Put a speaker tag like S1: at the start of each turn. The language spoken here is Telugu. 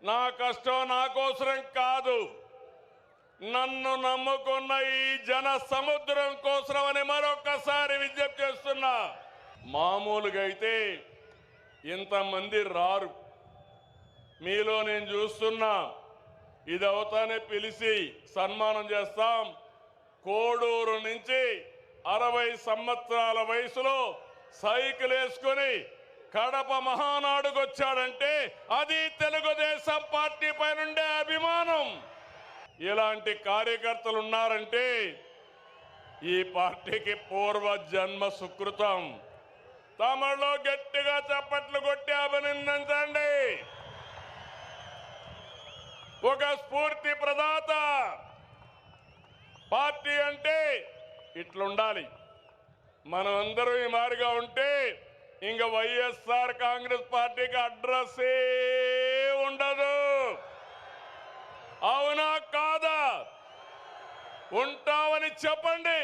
S1: నా కష్టం నా కోసరం కాదు, నన్ను నమ్ముకున్న ఈ జన సముద్రం కోసమని మరొకసారి విజ్ఞప్తి చేస్తున్నా. మామూలుగా అయితే ఇంతమంది రారు. మీలో నేను చూస్తున్నా, ఇది అవుతానే పిలిచి సన్మానం చేస్తాం. కోడూరు నుంచి 60 సంవత్సరాల వయసులో సైకిల్ వేసుకుని కడప మహానాడుకు వచ్చాడంటే అది తెలుగుదేశం పార్టీ పైనుండే అభిమానం. ఇలాంటి కార్యకర్తలు ఉన్నారంటే ఈ పార్టీకి పూర్వ జన్మ సుకృతం. తమలో గట్టిగా చప్పట్లు కొట్టి అభినందించండి. ఒక స్ఫూర్తి ప్రదాత. పార్టీ అంటే ఇట్లుండాలి. మనం అందరం ఈ మారిగా ఉంటే ఇంక వైఎస్ఆర్ కాంగ్రెస్ పార్టీకి అడ్రస్సే ఉండదు. అవునా కాదా? ఉంటామని చెప్పండి.